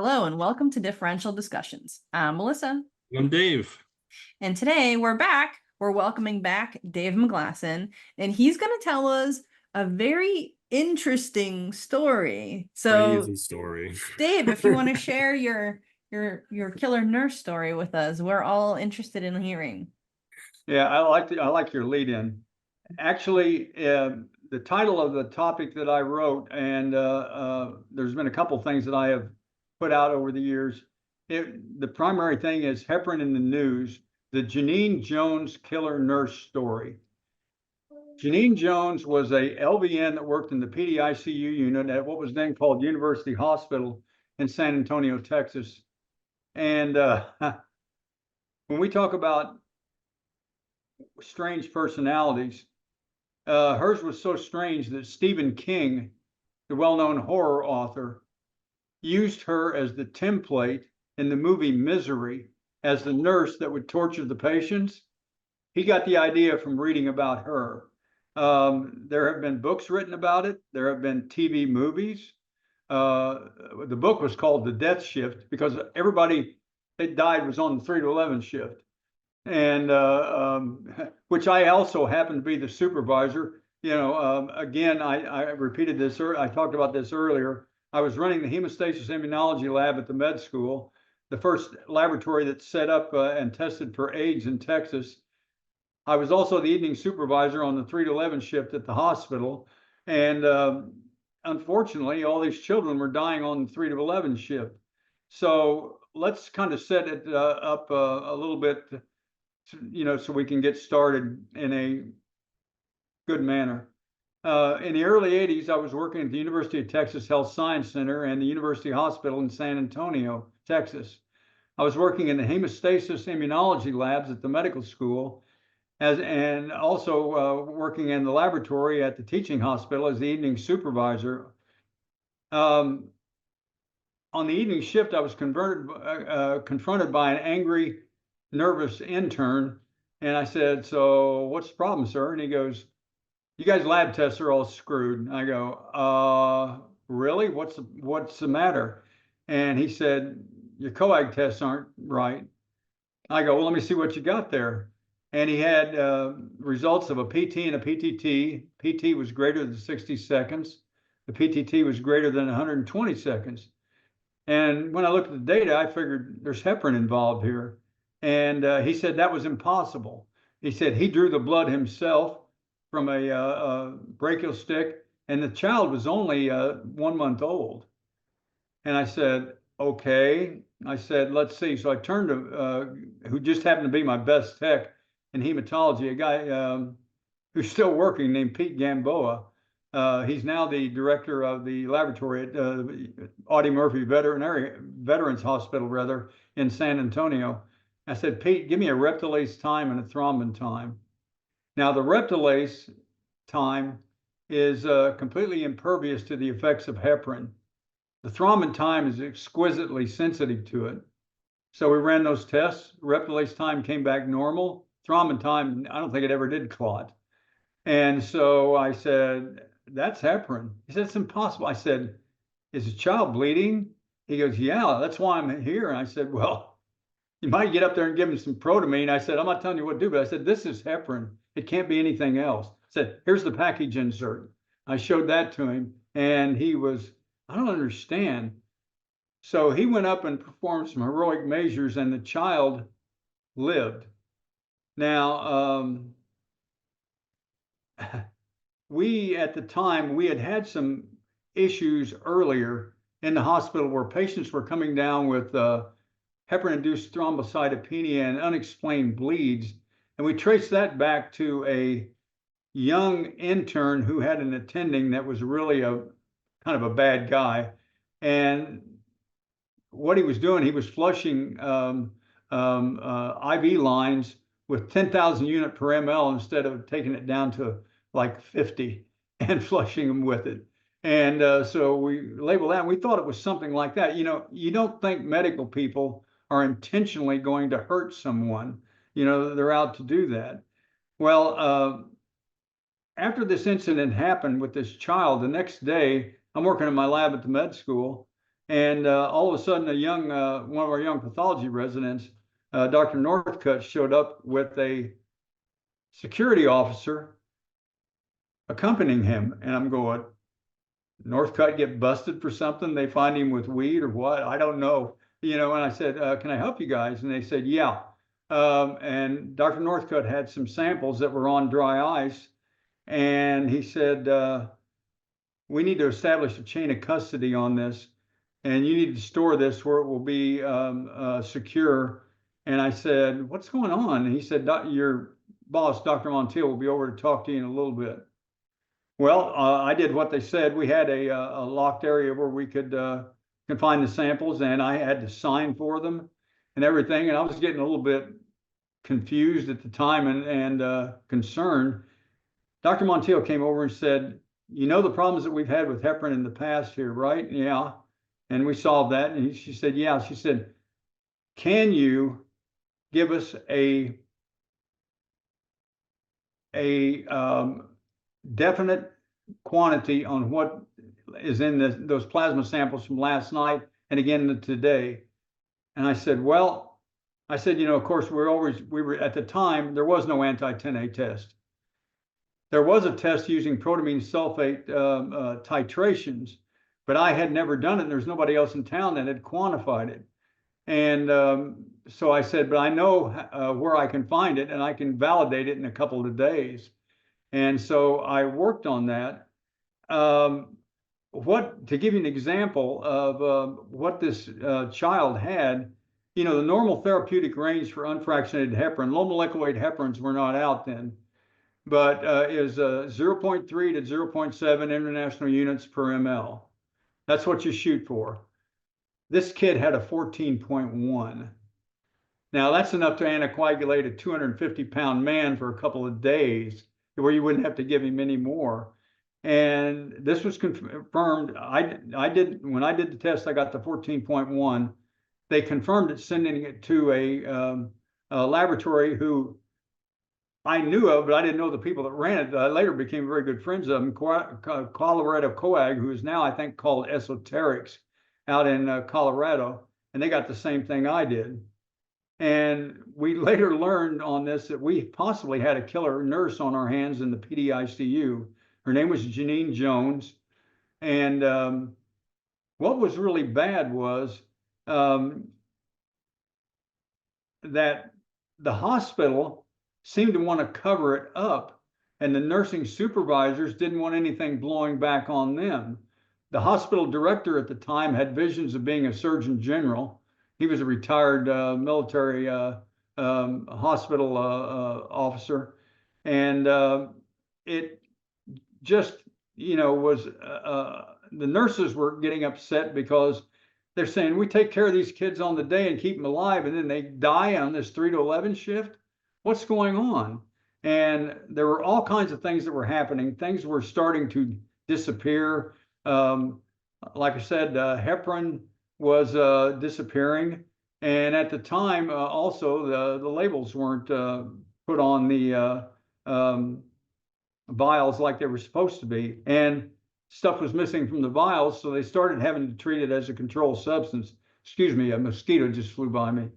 Hello and welcome to Differential Discussions. I'm Melissa. I'm Dave. And today we're back. We're welcoming back Dave McGlasson, and he's going to tell us a very interesting story. So, Crazy story. Dave, if you want to share your killer nurse story with us, we're all interested in hearing. Yeah, I like your lead in. Actually, the title of the topic that I wrote, and there's been a couple things that I have put out over the years. The primary thing is heparin in the news, the Genene Jones killer nurse story. Genene Jones was a LVN that worked in the PDICU unit at what was then called University Hospital in San Antonio, Texas. And when we talk about strange personalities, hers was so strange that Stephen King, the well-known horror author, used her as the template in the movie Misery as the nurse that would torture the patients. He got the idea from reading about her. There have been books written about it. There have been TV movies. The book was called The Death Shift because everybody that died was on the 3 to 11 shift. And which I also happen to be the supervisor. Again, I repeated this, I talked about this earlier. I was running the hemostasis immunology lab at the med school, the first laboratory that set up and tested for AIDS in Texas. I was also the evening supervisor on the 3 to 11 shift at the hospital. And unfortunately, all these children were dying on the 3 to 11 shift. So let's kind of set it up a little bit, so we can get started in a good manner. In the early 80s, I was working at the University of Texas Health Science Center and the University Hospital in San Antonio, Texas. I was working in the hemostasis immunology labs at the medical school, and also working in the laboratory at the teaching hospital as the evening supervisor. On the evening shift, I was confronted by an angry, nervous intern, and I said, "So what's the problem, sir?" And he goes, "You guys lab tests are all screwed." And I go, really? What's the matter?" And he said, "Your coag tests aren't right." I go, "Well, let me see what you got there." And he had results of a PT and a PTT. PT was greater than 60 seconds. The PTT was greater than 120 seconds. And when I looked at the data, I figured there's heparin involved here. And he said that was impossible. He said he drew the blood himself from a brachial stick, and the child was only 1 month old. And I said, okay. I said, let's see. So I turned to who just happened to be my best tech in hematology, a guy who's still working named Pete Gamboa. He's now the director of the laboratory at Audie Murphy Veterans Hospital, in San Antonio. I said, "Pete, give me a reptilase time and a thrombin time." Now, the reptilase time is completely impervious to the effects of heparin. The thrombin time is exquisitely sensitive to it. So we ran those tests. Reptilase time came back normal. Thrombin time, I don't think it ever did clot. And so I said, "That's heparin." He said, "It's impossible." I said, "Is the child bleeding?" He goes, "Yeah, that's why I'm here." And I said, "Well, you might get up there and give him some protamine." I said, "I'm not telling you what to do," but I said, "This is heparin. It can't be anything else." I said, "Here's the package insert." I showed that to him, and he was, "I don't understand." So he went up and performed some heroic measures, and the child lived. Now, we, at the time, we had some issues earlier in the hospital where patients were coming down with heparin-induced thrombocytopenia and unexplained bleeds. And we traced that back to a young intern who had an attending that was really a kind of a bad guy. And what he was doing, he was flushing IV lines with 10,000 unit per ml instead of taking it down to like 50 and flushing them with it. And so we labeled that, and we thought it was something like that. You don't think medical people are intentionally going to hurt someone. They're out to do that. Well, after this incident happened with this child, the next day, I'm working in my lab at the med school, And all of a sudden, one of our young pathology residents, Dr. Northcutt, showed up with a security officer accompanying him. And I'm going, Northcutt get busted for something? They find him with weed or what? I don't know. And I said, can I help you guys? And they said, yeah. And Dr. Northcutt had some samples that were on dry ice. And he said, we need to establish a chain of custody on this. And you need to store this where it will be secure. And I said, what's going on? And he said, your boss, Dr. Montiel, will be over to talk to you in a little bit. Well, I did what they said. We had a locked area where we could confine the samples, and I had to sign for them and everything. And I was getting a little bit confused at the time and concerned. Dr. Montiel came over and said, you know the problems that we've had with heparin in the past here, right? Yeah. And we solved that. And she said, yeah. She said, can you give us a definite quantity on what is in those plasma samples from last night and again today? And I said, well, of course, we were at the time, there was no anti-10A test. There was a test using protamine sulfate titrations, but I had never done it. And there's nobody else in town that had quantified it. And so I said, but I know where I can find it and I can validate it in a couple of days. And so I worked on that. To give you an example of what this child had, the normal therapeutic range for unfractionated heparin, low molecular weight heparins were not out then, but is 0.3 to 0.7 international units per ml. That's what you shoot for. This kid had a 14.1. Now that's enough to anticoagulate a 250-pound man for a couple of days, where you wouldn't have to give him any more. And this was confirmed. When I did the test, I got the 14.1. They confirmed it, sending it to a laboratory who I knew of, but I didn't know the people that ran it. I later became very good friends of them, Colorado Coag, who is now, I think, called Esoterics, out in Colorado. And they got the same thing I did. And we later learned on this that we possibly had a killer nurse on our hands in the PDICU. Her name was Genene Jones. And what was really bad was that the hospital seemed to want to cover it up, and the nursing supervisors didn't want anything blowing back on them. The hospital director at the time had visions of being a surgeon general. He was a retired military hospital officer. And it just, was the nurses were getting upset because they're saying, we take care of these kids on the day and keep them alive, and then they die on this 3 to 11 shift. What's going on? And there were all kinds of things that were happening. Things were starting to disappear. Like I said, heparin was disappearing. And at the time, also, the labels weren't put on the vials like they were supposed to be. And stuff was missing from the vials, so they started having to treat it as a controlled substance. Excuse me, a mosquito just flew by me.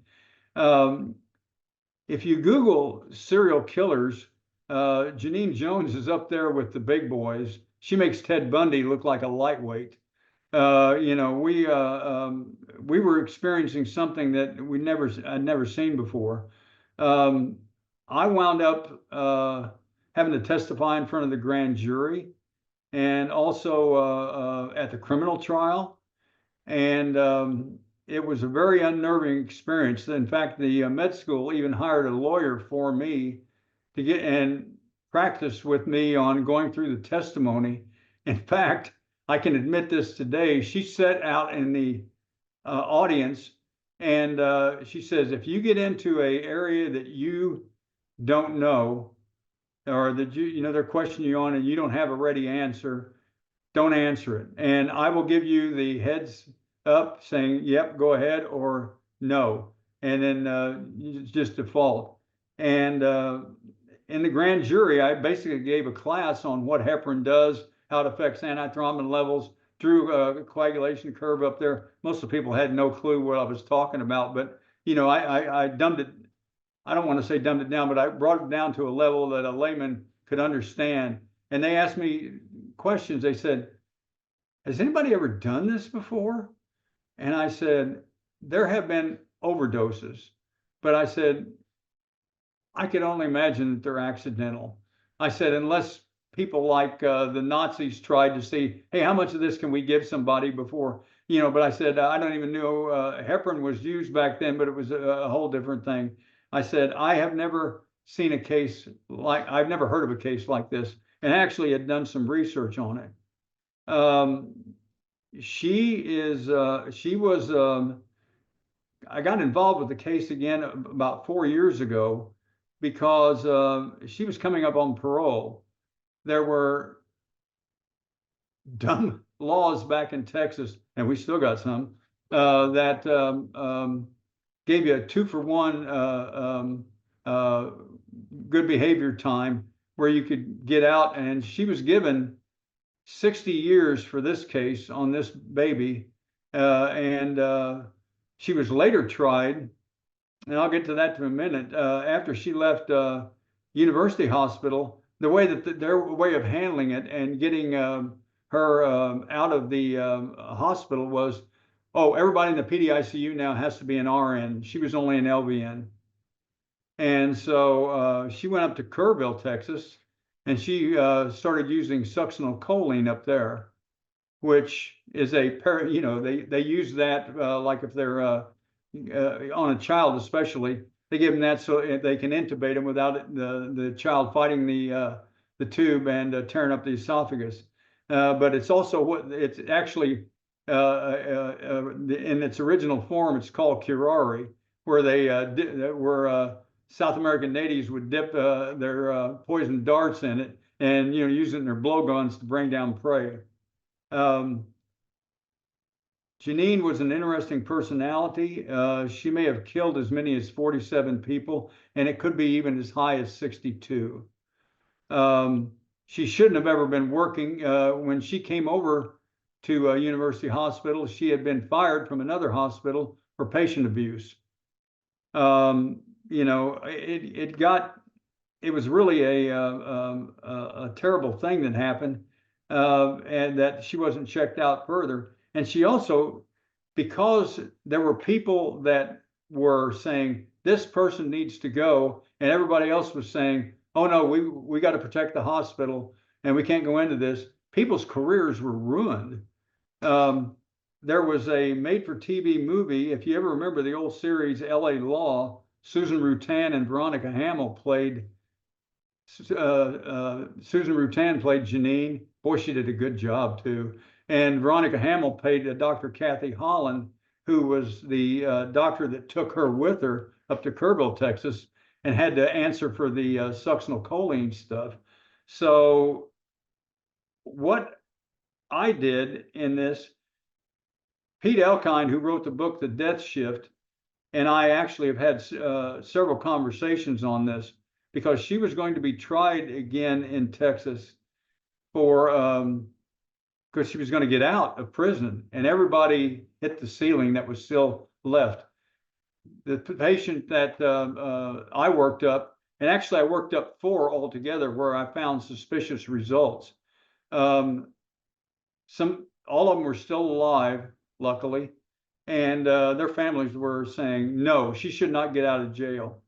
If you Google serial killers, Genene Jones is up there with the big boys. She makes Ted Bundy look like a lightweight. We were experiencing something that I'd never seen before. I wound up having to testify in front of the grand jury, and also at the criminal trial. And it was a very unnerving experience. In fact, the med school even hired a lawyer for me to get and practice with me on going through the testimony. In fact, I can admit this today. She sat out in the audience, and she says, if you get into an area that you don't know, or that they're questioning you on and you don't have a ready answer, don't answer it. And I will give you the heads up saying, yep, go ahead, or no. And then just default. And in the grand jury, I basically gave a class on what heparin does, how it affects antithrombin levels, drew a coagulation curve up there. Most of the people had no clue what I was talking about, but I dumbed it. I don't want to say dumbed it down, but I brought it down to a level that a layman could understand. And they asked me questions. They said, has anybody ever done this before? And I said, there have been overdoses, but I said, I could only imagine that they're accidental. I said, unless people like the Nazis tried to see, hey, how much of this can we give somebody before, but I said, I don't even know heparin was used back then, but it was a whole different thing. I said, I have never seen a case I've never heard of a case like this, and actually had done some research on it. She was, I got involved with the case again about 4 years ago because she was coming up on parole. There were dumb laws back in Texas, and we still got some, that gave you a 2-for-1 good behavior time where you could get out, and she was given 60 years for this case on this baby, and she was later tried, and I'll get to that in a minute. After she left University Hospital, the way that their way of handling it and getting her out of the hospital was, oh, everybody in the PDICU now has to be an RN. She was only an LVN. And so she went up to Kerrville, Texas, and she started using succinylcholine up there, which is they use that like if they're on a child especially, they give them that so they can intubate them without the child fighting the tube and tearing up the esophagus. But it's also what it's actually in its original form, it's called curare, where South American natives would dip their poison darts in it and use it in their blowguns to bring down prey. Genene was an interesting personality. She may have killed as many as 47 people, and it could be even as high as 62. She shouldn't have ever been working. When she came over to University Hospital, she had been fired from another hospital for patient abuse. It was really a terrible thing that happened, and that she wasn't checked out further. And she also, because there were people that were saying this person needs to go, and everybody else was saying, oh no, we got to protect the hospital and we can't go into this. People's careers were ruined. There was a made-for-TV movie. If you ever remember the old series LA Law, Susan Rutan and Veronica Hamill played. Susan Rutan played Genene. Boy, she did a good job too. And Veronica Hamill played Dr. Kathy Holland, who was the doctor that took her with her up to Kerrville, Texas, and had to answer for the succinylcholine stuff. So what I did in this, Pete Elkind, who wrote the book, The Death Shift, and I actually have had several conversations on this, because she was going to be tried again in Texas for, because she was going to get out of prison, and everybody hit the ceiling that was still left. The patient that I worked up, and actually I worked up 4 altogether where I found suspicious results. All of them were still alive, luckily, and their families were saying, no, she should not get out of jail.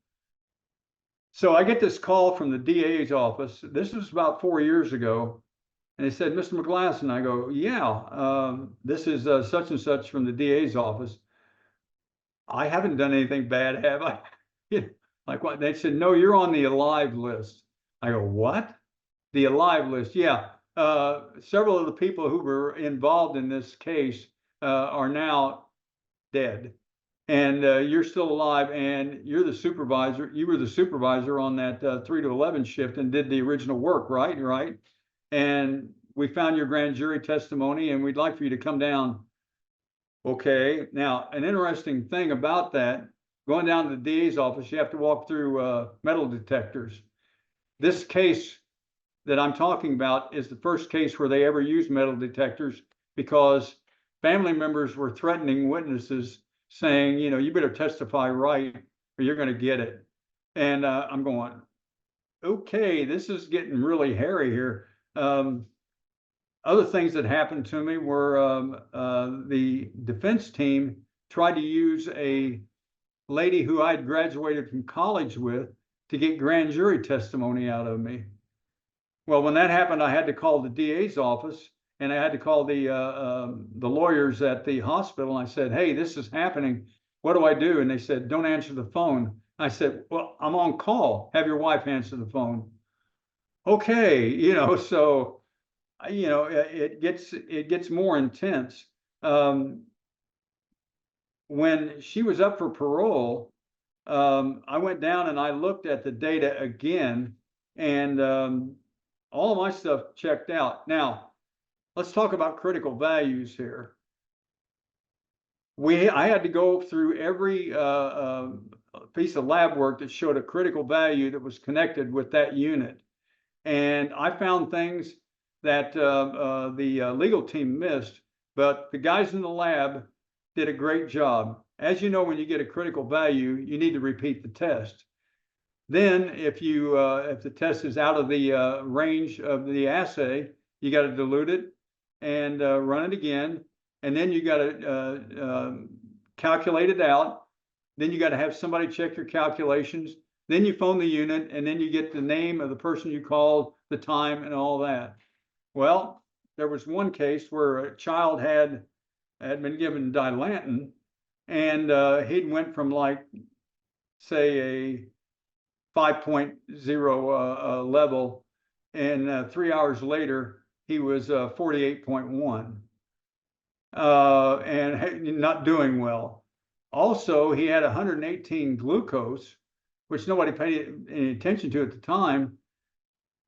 So I get this call from the DA's office. This was about 4 years ago. And they said, Mr. McGlasson. I go, yeah, this is such and such from the DA's office. I haven't done anything bad, have I? Like what? They said, no, you're on the alive list. I go, what? The alive list? Yeah. Several of the people who were involved in this case are now dead. And you're still alive, and you're the supervisor. You were the supervisor on that 3 to 11 shift and did the original work, right? Right. And we found your grand jury testimony, and we'd like for you to come down. Okay. Now, an interesting thing about that, going down to the DA's office, you have to walk through metal detectors. This case that I'm talking about is the first case where they ever used metal detectors because family members were threatening witnesses saying, you know, you better testify right or you're going to get it. And I'm going, okay, this is getting really hairy here. Other things that happened to me were the defense team tried to use a lady who I'd graduated from college with to get grand jury testimony out of me. Well, when that happened, I had to call the DA's office and I had to call the lawyers at the hospital. And I said, hey, this is happening. What do I do? And they said, don't answer the phone. I said, well, I'm on call. Have your wife answer the phone. Okay, you know, so you know, it gets more intense. When she was up for parole, I went down and I looked at the data again, and all of my stuff checked out. Now, let's talk about critical values here. I had to go through every piece of lab work that showed a critical value that was connected with that unit. And I found things that the legal team missed, but the guys in the lab did a great job. As you know, when you get a critical value, you need to repeat the test. Then if the test is out of the range of the assay, you got to dilute it and run it again. And then you got to calculate it out. Then you got to have somebody check your calculations. Then you phone the unit, and then you get the name of the person you called, the time, and all that. Well, there was one case where a child had been given Dilantin, and he'd went from, like, say, a 5.0 level, and 3 hours later he was 48.1, and not doing well. Also, he had 118 glucose, which nobody paid any attention to at the time.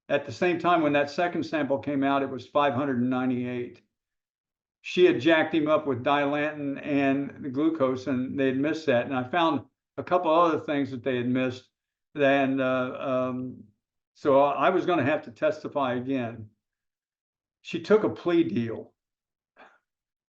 At the same time, when that second sample came out, it was 598. She had jacked him up with Dilantin and the glucose, and they had missed that. And I found a couple other things that they had missed. And so I was going to have to testify again. She took a plea deal.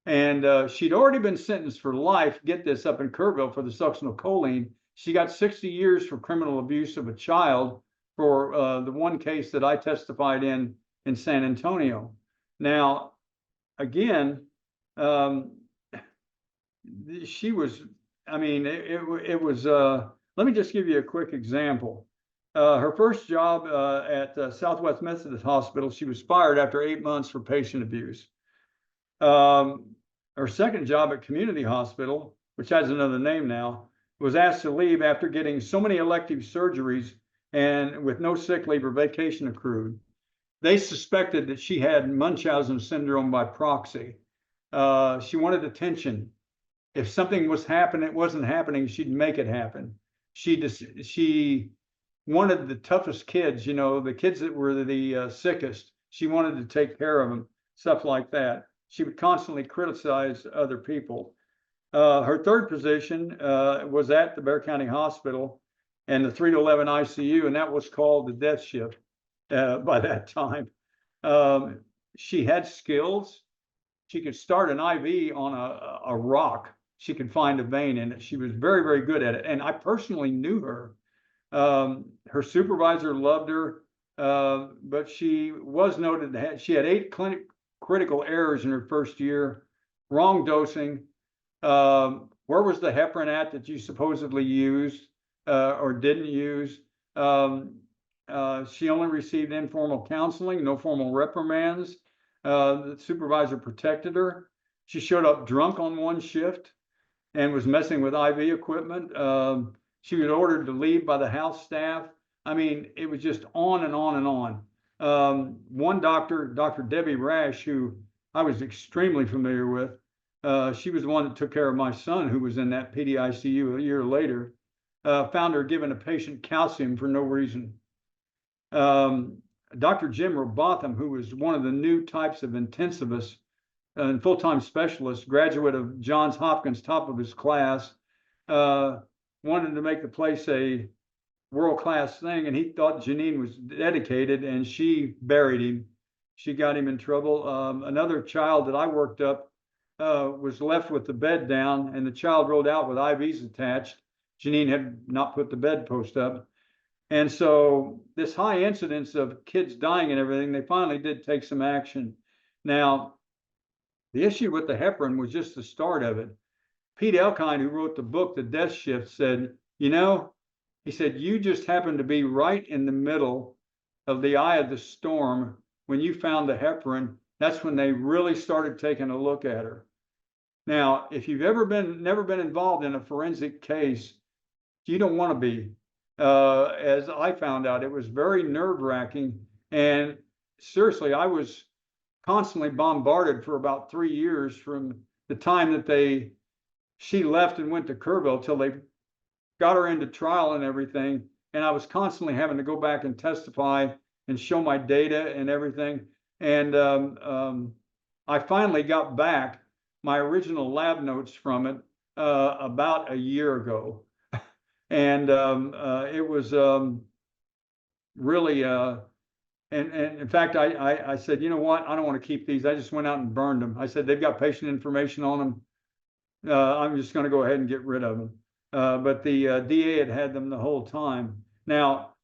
And she'd already been sentenced for life, get this, up in Kerrville for the succinylcholine. She got 60 years for criminal abuse of a child for the one case that I testified in San Antonio. Now, again, she was, I mean, it was, let me just give you a quick example. Her first job at Southwest Methodist Hospital, she was fired after 8 months for patient abuse. Her second job at Community Hospital, which has another name now, was asked to leave after getting so many elective surgeries and with no sick leave or vacation accrued. They suspected that she had Munchausen syndrome by proxy. She wanted attention. If something was happening, it wasn't happening, she'd make it happen. She wanted the toughest kids, you know, the kids that were the sickest. She wanted to take care of them, stuff like that. She would constantly criticize other people. Her third position was at the Bexar County Hospital and the 3 to 11 ICU, and that was called the death shift by that time. She had skills. She could start an IV on a rock. She could find a vein in it. She was very, very good at it. And I personally knew her. Her supervisor loved her, but she was noted to have, she had 8 critical errors in her first year, wrong dosing. Where was the heparin at that you supposedly used or didn't use? She only received informal counseling, no formal reprimands. The supervisor protected her. She showed up drunk on one shift and was messing with IV equipment. She was ordered to leave by the house staff. I mean, it was just on and on and on. One doctor, Dr. Debbie Rash, who I was extremely familiar with, she was the one that took care of my son, who was in that PDICU a year later, found her giving a patient calcium for no reason. Dr. Jim Robotham, who was one of the new types of intensivists and full-time specialists, graduate of Johns Hopkins, top of his class, wanted to make the place a world-class thing, and he thought Genene was dedicated, and she buried him. she got him in trouble. Another child that I worked up was left with the bed down, and the child rolled out with IVs attached. Genene had not put the bedpost up. And so this high incidence of kids dying and everything, they finally did take some action. Now, the issue with the heparin was just the start of it. Pete Elkind, who wrote the book, The Death Shift, said, he said, you just happened to be right in the middle of the eye of the storm when you found the heparin. That's when they really started taking a look at her. Now, if you've never been involved in a forensic case, you don't want to be. As I found out, it was very nerve-wracking. And seriously, I was constantly bombarded for about 3 years from the time that she left and went to Kerrville till they got her into trial and everything. And I was constantly having to go back and testify and show my data and everything. And I finally got back my original lab notes from it about a year ago. And it was really, and in fact, I said, you know what, I don't want to keep these. I just went out and burned them. I said, they've got patient information on them. I'm just going to go ahead and get rid of them. But the DA had them the whole time. Now,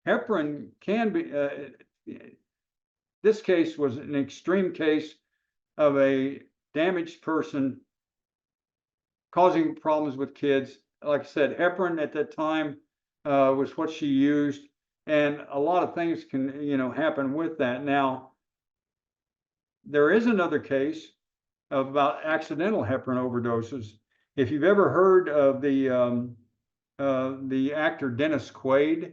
heparin can be, this case was an extreme case of a damaged person causing problems with kids. Like I said, heparin at that time was what she used, and a lot of things can, happen with that. Now, there is another case about accidental heparin overdoses. If you've ever heard of the actor Dennis Quaid,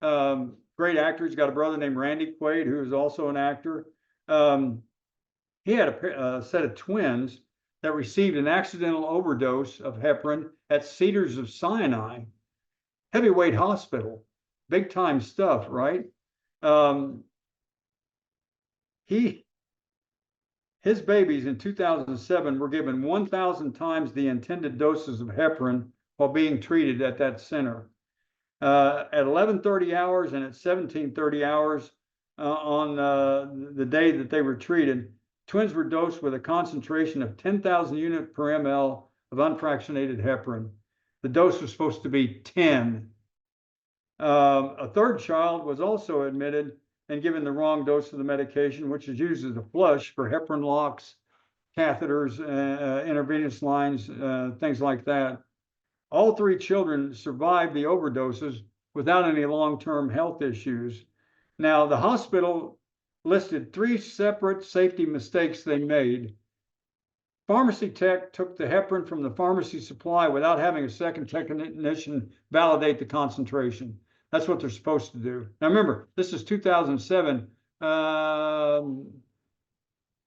great actor. He's got a brother named Randy Quaid, who is also an actor. He had a set of twins that received an accidental overdose of heparin at Cedars of Sinai, heavyweight hospital, big time stuff, right? His babies in 2007 were given 1,000 times the intended doses of heparin while being treated at that center. At 11:30 hours and at 17:30 hours on the day that they were treated, twins were dosed with a concentration of 10,000 units per ml of unfractionated heparin. The dose was supposed to be 10. A third child was also admitted and given the wrong dose of the medication, which is used as a flush for heparin locks, catheters, intravenous lines, things like that. All 3 children survived the overdoses without any long-term health issues. Now, the hospital listed 3 separate safety mistakes they made. Pharmacy tech took the heparin from the pharmacy supply without having a second technician validate the concentration. That's what they're supposed to do. Now remember, this is 2007,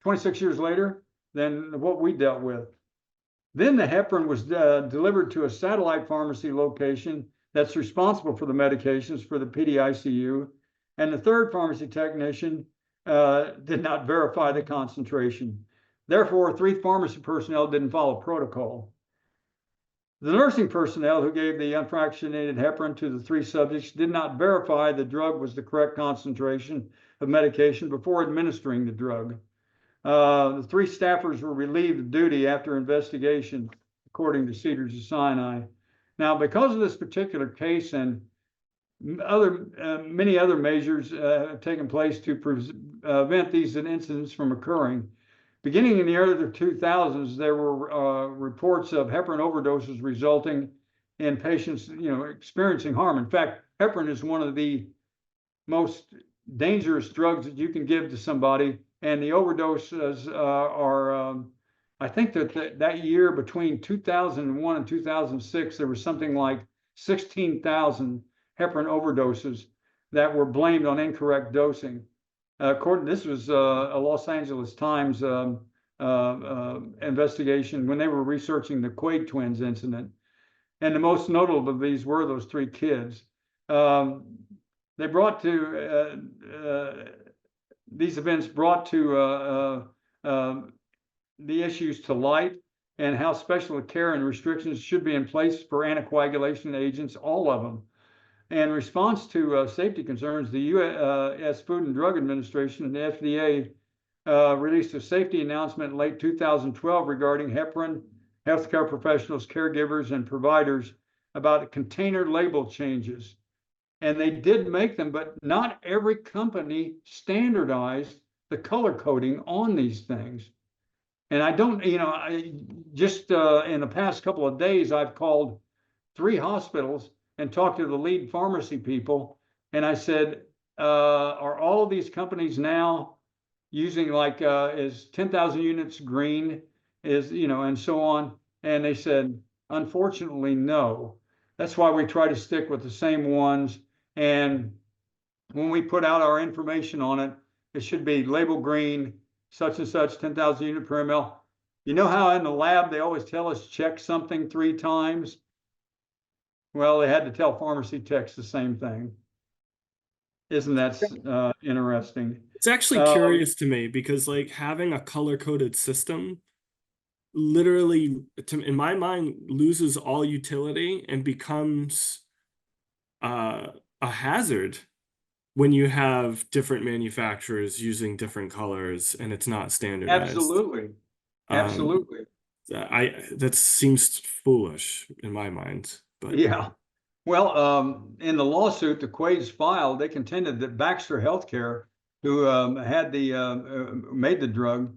26 years later than what we dealt with. Then the heparin was delivered to a satellite pharmacy location that's responsible for the medications for the PDICU. And the third pharmacy technician did not verify the concentration. Therefore, 3 pharmacy personnel didn't follow protocol. The nursing personnel who gave the unfractionated heparin to the 3 subjects did not verify the drug was the correct concentration of medication before administering the drug. The 3 staffers were relieved of duty after investigation, according to Cedars of Sinai. Now, because of this particular case and many other measures have taken place to prevent these incidents from occurring. Beginning in the early 2000s, there were reports of heparin overdoses resulting in patients, experiencing harm. In fact, heparin is one of the most dangerous drugs that you can give to somebody, and the overdoses are. I think that year between 2001 and 2006, there was something like 16,000 heparin overdoses that were blamed on incorrect dosing. This was a Los Angeles Times investigation when they were researching the Quaid twins incident. And the most notable of these were those 3 kids. They brought to, these events brought to the issues to light and how special care and restrictions should be in place for anticoagulation agents, all of them. In response to safety concerns, the U.S. Food and Drug Administration and the FDA released a safety announcement in late 2012 regarding heparin, healthcare professionals, caregivers, and providers about container label changes. And they did make them, but not every company standardized the color coding on these things. And I don't, I just in the past couple of days, I've called 3 hospitals and talked to the lead pharmacy people. And I said, are all of these companies now using like, is 10,000 units green, is, and so on. And they said, unfortunately, no. That's why we try to stick with the same ones. And when we put out our information on it, it should be label green, such and such, 10,000 unit per ml. You know how in the lab they always tell us check something 3 times? Well, they had to tell pharmacy techs the same thing. Isn't that interesting? It's actually curious to me because like having a color-coded system literally, in my mind, loses all utility and becomes a hazard when you have different manufacturers using different colors and it's not standardized. Absolutely. Absolutely. That seems foolish in my mind. But yeah. Well, in the lawsuit the Quades filed, they contended that Baxter Healthcare, who had made the drug,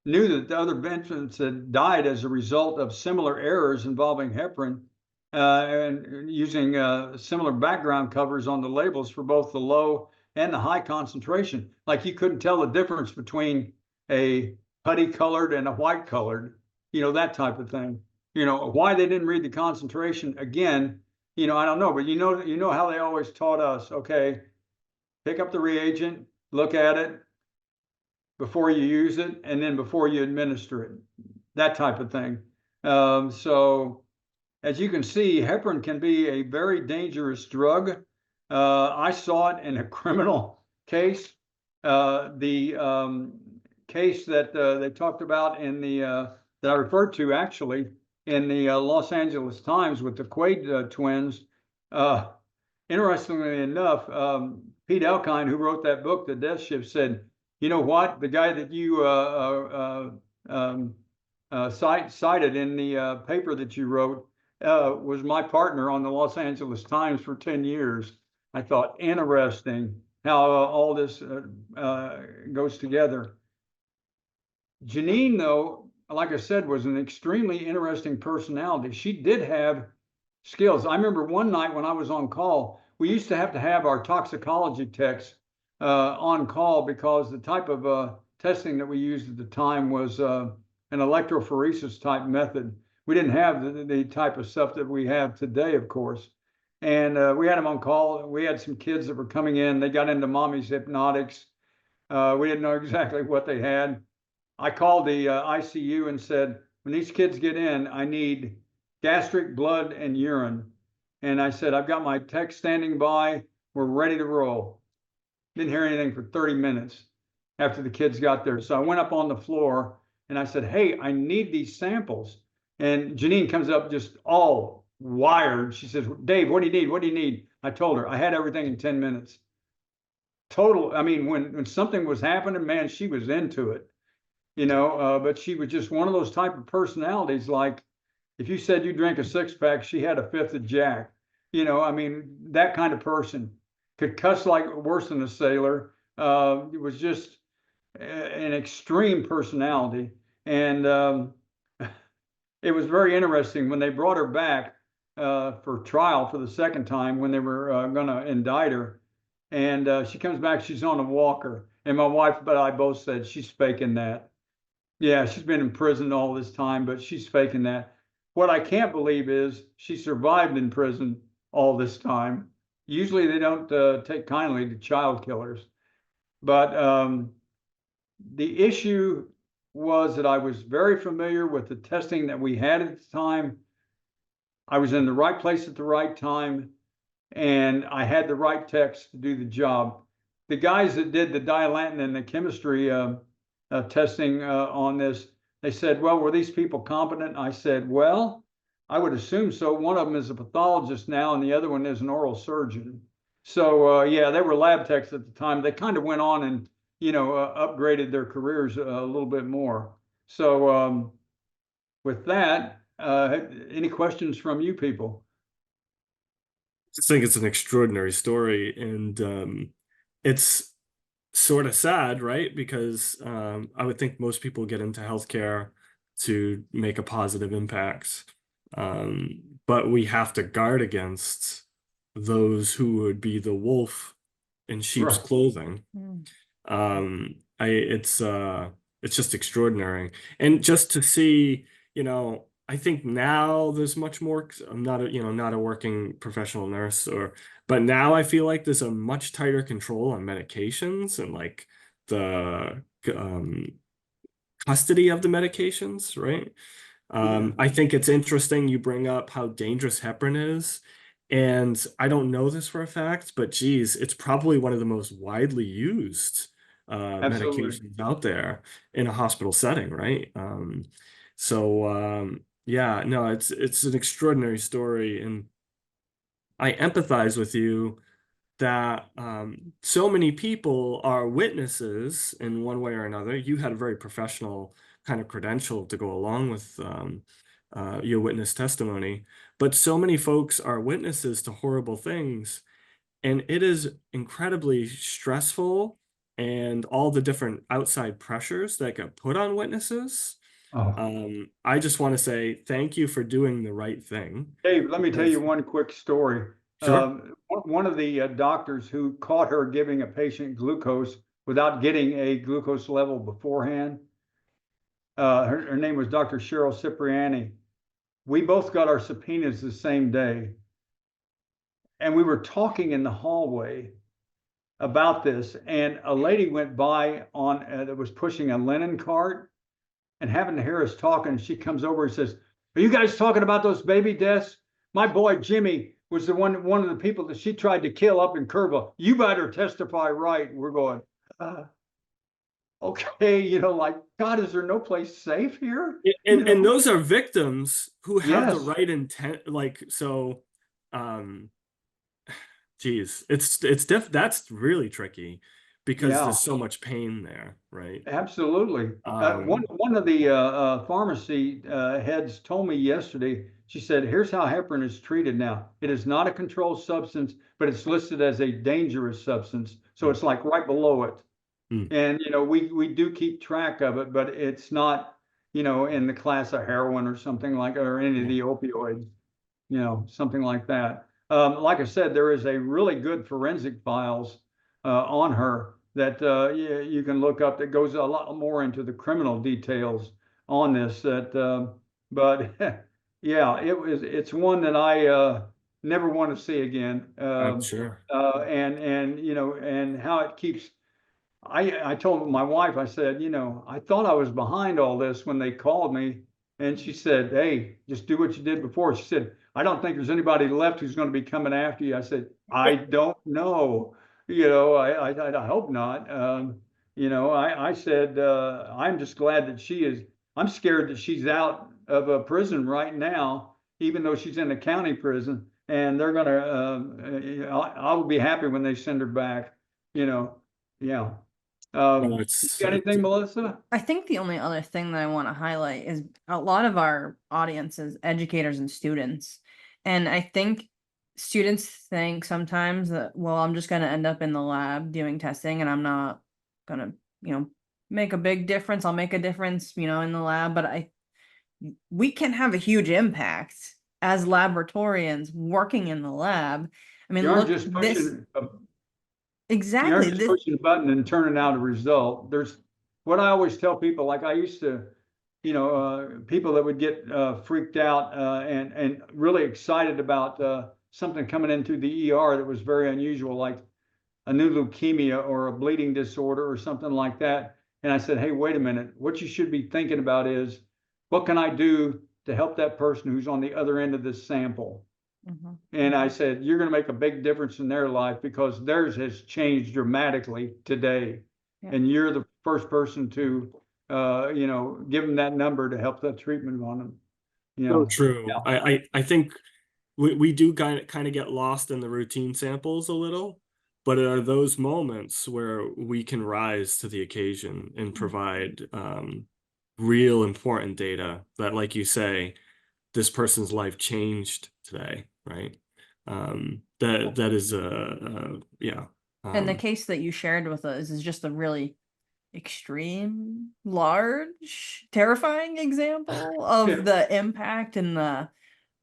knew that the other entrants had died as a result of similar errors involving heparin and using similar background covers on the labels for both the low and the high concentration. Like you couldn't tell the difference between a putty colored and a white colored, that type of thing. Why they didn't read the concentration again, I don't know, but you know how they always taught us, okay, pick up the reagent, look at it before you use it, and then before you administer it, that type of thing. So as you can see, heparin can be a very dangerous drug. I saw it in a criminal case. The case that they talked about in the that I referred to actually in the Los Angeles Times with the Quaid twins. Interestingly enough, Pete Elkind, who wrote that book, The Death Shift, said, you know what? The guy that you cited in the paper that you wrote was my partner on the Los Angeles Times for 10 years. I thought, interesting how all this goes together. Genene, though, like I said, was an extremely interesting personality. She did have skills. I remember one night when I was on call, we used to have our toxicology techs on call because the type of testing that we used at the time was an electrophoresis type method. We didn't have the type of stuff that we have today, of course. And we had them on call. We had some kids that were coming in. They got into mommy's hypnotics. We didn't know exactly what they had. I called the ICU and said, when these kids get in, I need gastric, blood, and urine. And I said, I've got my tech standing by. We're ready to roll. Didn't hear anything for 30 minutes after the kids got there. So I went up on the floor and I said, hey, I need these samples. And Genene comes up just all wired. She says, Dave, what do you need? What do you need? I told her I had everything in 10 minutes. Total. I mean, when something was happening, man, she was into it. But she was just one of those type of personalities. Like if you said you drank a 6-pack, she had a 5th of Jack. I mean, that kind of person could cuss like worse than a sailor. It was just an extreme personality. And it was very interesting when they brought her back for trial for the second time when they were going to indict her. And she comes back, she's on a walker. And my wife and I both said, she's faking that. Yeah, she's been in prison all this time, but she's faking that. What I can't believe is she survived in prison all this time. Usually they don't take kindly to child killers. But the issue was that I was very familiar with the testing that we had at the time. I was in the right place at the right time, and I had the right techs to do the job. The guys that did the dilantin and the chemistry testing on this, they said, well, were these people competent? I said, well, I would assume so. One of them is a pathologist now, and the other one is an oral surgeon. So yeah, they were lab techs at the time. They kind of went on and upgraded their careers a little bit more. So with that, any questions from you people? Just think it's an extraordinary story, and it's sort of sad, right? Because I would think most people get into healthcare to make a positive impact, but we have to guard against those who would be the wolf in sheep's Right. clothing. Mm. It's just extraordinary, and just to see, I think now there's much more. I'm not not a working professional nurse, but now I feel like there's a much tighter control on medications and like the custody of the medications, right? Yeah. I think it's interesting you bring up how dangerous heparin is. And I don't know this for a fact, but geez, it's probably one of the most widely used Absolutely. medications out there in a hospital setting, right? Yeah, no, it's an extraordinary story, and I empathize with you that so many people are witnesses in one way or another. You had a very professional kind of credential to go along with your witness testimony, but so many folks are witnesses to horrible things, and it is incredibly stressful, and all the different outside pressures that get put on witnesses. Oh, I just want to say thank you for doing the right thing. Dave, let me tell you Because, one quick story. sure. One of the doctors who caught her giving a patient glucose without getting a glucose level beforehand, her name was Dr. Cheryl Cipriani. We both got our subpoenas the same day. And we were talking in the hallway about this. And a lady went by on that was pushing a linen cart and happened to hear us talking. She comes over and says, "Are you guys talking about those baby deaths? My boy Jimmy was one of the people that she tried to kill up in Kerrville. You better testify right." We're going, okay, like, God, is there no place safe here? And those are victims who have the Yes. right intent, like, so geez, that's really tricky because Yeah. there's so much pain there, right? Absolutely. One Um, one of the pharmacy heads told me yesterday. She said, "Here's how heparin is treated now. It is not a controlled substance, but it's listed as a dangerous substance. So it's like right below it. mm, And we do keep track of it, but it's not in the class of heroin or something like or any of yeah. the opioids, something like that. Like I said, there is a really good forensic files on her that you can look up that goes a lot more into the criminal details on this. But yeah, it's one that I never want to see again. I'm sure. And how it keeps. I told my wife, I said, I thought I was behind all this when they called me. And she said, "Hey, just do what you did before." She said, "I don't think there's anybody left who's going to be coming after you." I said, "I don't know. I hope not." I said, I'm just glad that she is, I'm scared that she's out of a prison right now, even though she's in a county prison. And they're going to, I will be happy when they send her back, yeah. No, You got anything, Melissa? I think the only other thing that I want to highlight is a lot of our audience is educators and students. And I think students think sometimes that, well, I'm just going to end up in the lab doing testing and I'm not going to, make a big difference. I'll make a difference, in the lab, but we can have a huge impact as laboratorians working in the lab. I You mean, aren't look, just this pushing you aren't exactly just this. pushing a button and turning out a result. There's what I always tell people, like I used to, people that would get freaked out and really excited about something coming into the ER that was very unusual, like a new leukemia or a bleeding disorder or something like that. And I said, "Hey, wait a minute. What you should be thinking about is what can I do to help that person who's on the other end of this sample?" Mhm. And I said, "You're going to make a big difference in their life because theirs has changed dramatically today. Yeah. And you're the first person to, give them that number to help that treatment on them." you So know. true. I think we do kind of get lost in the routine samples a little, but it are those moments where we can rise to the occasion and provide real important data that, like you say, this person's life changed today, right? That is yeah. And the case that you shared with us is just a really extreme, large, terrifying example of Yeah. the impact and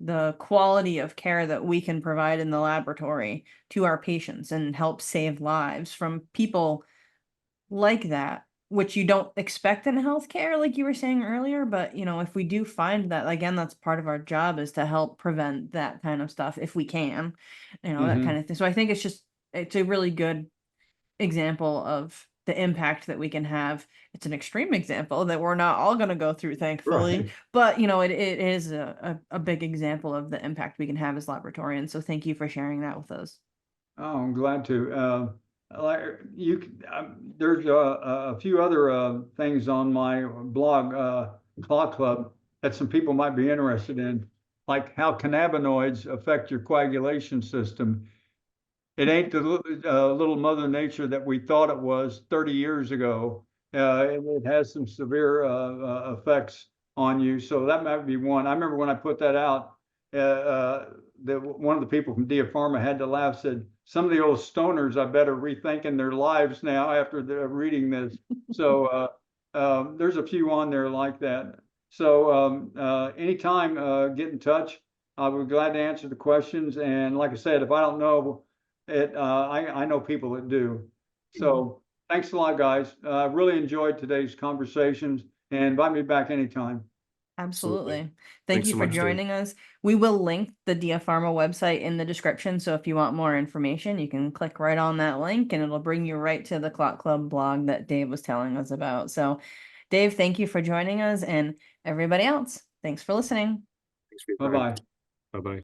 the quality of care that we can provide in the laboratory to our patients and help save lives from people like that, which you don't expect in healthcare, like you were saying earlier. But you know, if we do find that, again, that's part of our job, is to help prevent that kind of stuff if we can, you know, that kind of thing. So I think it's a really good example of the impact that we can have. It's an extreme example that we're not all going to go through, thankfully, Right. but you know, it is a big example of the impact we can have as librarians. So thank you for sharing that with us. Oh, I'm glad to. Like there's a few other things on my blog, Clot Club, that some people might be interested in, like how cannabinoids affect your coagulation system. It ain't the little Mother Nature that we thought it was 30 years ago. It has some severe effects on you. So that might be one. I remember when I put that out, that one of the people from Diapharma had to laugh, said, some of the old stoners, I bet, are rethinking their lives now after they're reading this. So there's a few on there like that. So anytime, get in touch. I'll be glad to answer the questions. And like I said, if I don't know it, I know people that do. So thanks a lot, guys. I really enjoyed today's conversations, and invite me back anytime. Absolutely. Thank Thanks you so for much, Dave. joining us. We will link the Diapharma website in the description. So if you want more information, you can click right on that link and it'll bring you right to the Clot Club blog that Dave was telling us about. So Dave, thank you for joining us, and everybody else, thanks for listening. Thanks for your time. Bye-bye. Bye-bye.